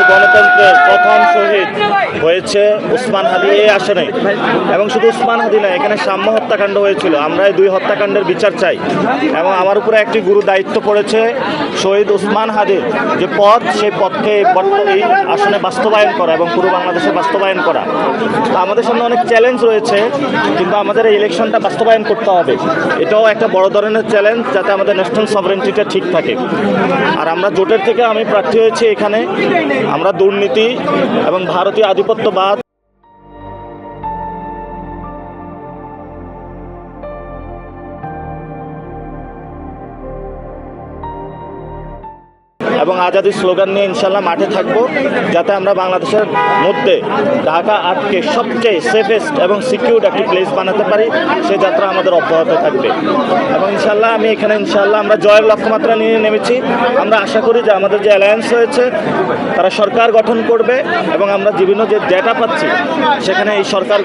গণতন্ত্রের প্রথম শহীদ হয়েছে ওসমান হাদি এই আসনে। এবং শুধু ওসমান হাদি না, এখানে সাম্য হত্যাকাণ্ড হয়েছিল। আমরা এই 2 হত্যাকাণ্ডের বিচার চাই এবং আমার উপরে একটি গুরু দায়িত্ব পড়েছে শহীদ ওসমান হাদির যে পথ, সেই পথকে এই আসনে বাস্তবায়ন করা এবং পুরো বাংলাদেশে বাস্তবায়ন করা। তো আমাদের সামনে অনেক চ্যালেঞ্জ রয়েছে, কিন্তু আমাদের এই ইলেকশনটা বাস্তবায়ন করতে হবে। এটাও একটা বড় ধরনের চ্যালেঞ্জ, যাতে আমাদের ন্যাশনাল সভারেন্টিটা ঠিক থাকে। আর আমরা জোটের থেকে আমি প্রার্থী হয়েছি এখানে। আমরা দুর্নীতি এবং ভারতীয় আধিপত্যবাদ এবং আজাদির স্লোগান নিয়ে ইনশাল্লাহ মাঠে থাকবো, যাতে আমরা বাংলাদেশের মধ্যে ঢাকা আটকে সবচেয়ে সেফেস্ট এবং সিকিউর একটি প্লেস বানাতে পারি। সেই যাত্রা আমাদের অব্যাহত থাকবে এবং ইনশাল্লাহ আমি এখানে আমরা জয়ের লক্ষ্যমাত্রা নিয়ে নেমেছি। আমরা আশা করি যে আমাদের যে অ্যালায়েন্স হয়েছে তারা সরকার গঠন করবে এবং আমরা বিভিন্ন যে ডেটা পাচ্ছি সেখানে এই সরকার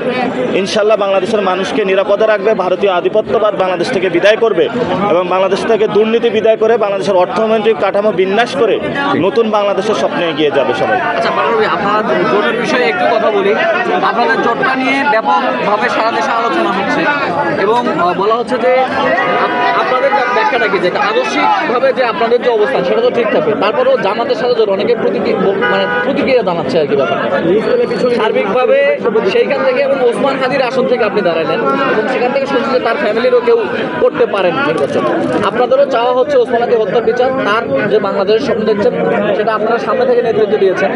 ইনশাল্লাহ বাংলাদেশের মানুষকে নিরাপদে রাখবে, ভারতীয় আধিপত্যবাদ বাংলাদেশ থেকে বিদায় করবে এবং বাংলাদেশ থেকে দুর্নীতি বিদায় করে বাংলাদেশের অর্থনৈতিক কাঠামো বিন্যাস করে নতুন বাংলাদেশের স্বপ্নে এগিয়ে যাবে সবাই। আচ্ছা, আপনাদের জোটের বিষয়ে একটু কথা বলি। আপনাদের জোটটা নিয়ে ব্যাপকভাবে সারা দেশে আলোচনা হচ্ছে এবং বলা হচ্ছে যে আপনাদের ব্যাখ্যাটা কি, যে আদর্শিকভাবে যে আপনাদের যে অবস্থান সেটা তো ঠিক থাকে, তারপরেও জামাতের সাথে জোট অনেকে প্রতিক্রিয়া জানাচ্ছে আর কি ব্যাপারটা সার্বিকভাবে সেইখান থেকে। এবং ওসমান হাদির আসন থেকে আপনি দাঁড়ালেন এবং সেখান থেকে শুনছি যে তার ফ্যামিলিরও কেউ করতে পারেন নির্বাচন। আপনাদেরও চাওয়া হচ্ছে ওসমান হাদি হত্যার বিচার, তার যে বাংলাদেশের স্বপ্ন দেখছেন সেটা আপনারা সামনে থেকে নেতৃত্ব দিয়েছেন।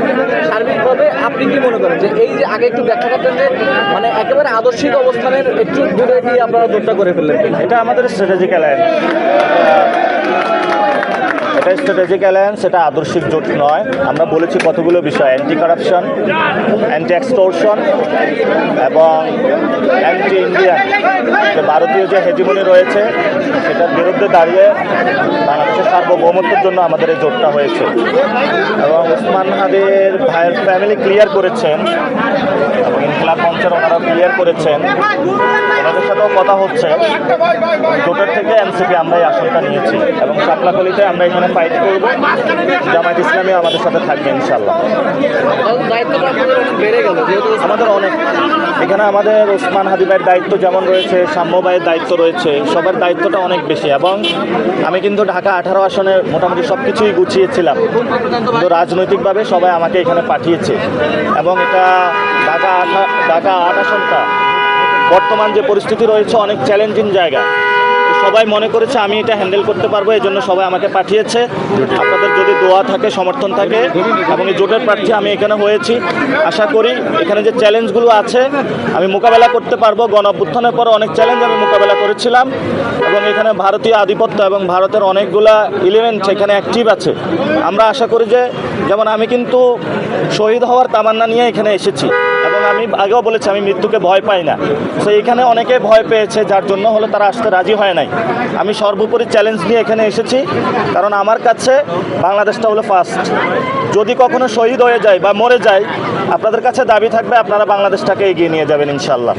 সার্বিকভাবে আপনি কি মনে করেন যে এই যে আগে একটু ব্যাখ্যা করতেন যে মানে একেবারে আদর্শিক অবস্থানের একটু দূরে গিয়ে আপনারা জোটটা করে ফেললেন? এটা আমাদের স্ট্র্যাটেজিক অ্যালায়েন্স, এটা স্ট্র্যাটেজিক অ্যালায়েন্স, এটা আদর্শিক জোট নয়। আমরা বলেছি কতগুলো বিষয়: অ্যান্টি কারাপশন, অ্যান্টি এক্সটোরশন এবং অ্যান্টি ইন্ডিয়ান যে ভারতীয় যে হেজিমনি রয়েছে সেটার বিরুদ্ধে দাঁড়িয়ে বাংলাদেশের সার্বভৌমত্বের জন্য আমাদের এই জোটটা হয়েছে। এবং ওসমান হাদির ভাইয়ের ফ্যামিলি ক্লিয়ার করেছেন এবং ইনকিলাব মঞ্চের ওনারা ক্লিয়ার করেছেন, ওনাদের সাথেও কথা হচ্ছে। জোটের থেকে এনসিপি আমরা এই আসনটা নিয়েছি এবং শাপলাকলিতে আমরা এখানে ফাইট করব। জামায়াত ইসলামী আমাদের সাথে থাকবে ইনশাল্লাহ। আমাদের অনেক এখানে আমাদের ওসমান হাদি ভাইয়ের দায়িত্ব যেমন রয়েছে, সাম্য ভাইয়ের দায়িত্ব রয়েছে, সবার দায়িত্বটা অনেক বেশি। এবং আমি কিন্তু ঢাকা 18 আসনে মোটামুটি সব কিছুই গুছিয়েছিলাম, কিন্তু রাজনৈতিকভাবে সবাই আমাকে এখানে পাঠিয়েছে। এবং এটা ঢাকা 8 আসনটা বর্তমান যে পরিস্থিতি রয়েছে অনেক চ্যালেঞ্জিং জায়গা, সবাই মনে করেছে আমি এটা হ্যান্ডেল করতে পারবো, এই জন্য সবাই আমাকে পাঠিয়েছে। আপনাদের যদি দোয়া থাকে, সমর্থন থাকে এবং এই জোটের প্রার্থী আমি এখানে হয়েছি, আশা করি এখানে যে চ্যালেঞ্জগুলো আছে আমি মোকাবেলা করতে পারবো। গণঅভ্যুত্থানের পর অনেক চ্যালেঞ্জ আমি মোকাবেলা করেছিলাম এবং এখানে ভারতীয় আধিপত্য এবং ভারতের অনেকগুলা এলিমেন্ট এখানে অ্যাক্টিভ আছে। আমরা আশা করি যে, যেমন আমি কিন্তু শহীদ হওয়ার তামান্না নিয়ে এখানে এসেছি এবং আমি আগেও বলেছি আমি মৃত্যুকে ভয় পাই না। তো এখানে অনেকে ভয় পেয়েছে, যার জন্য হলো তারা আসতে রাজি হয় নাই। আমি সর্বোপরি চ্যালেঞ্জ নিয়ে এখানে এসেছি, কারণ আমার কাছে বাংলাদেশটা হলো ফার্স্ট। যদি কখনো শহীদ হয়ে যায় বা মরে যায়, আপনাদের কাছে দাবি থাকবে আপনারা বাংলাদেশটাকে এগিয়ে নিয়ে যাবেন ইনশাল্লাহ।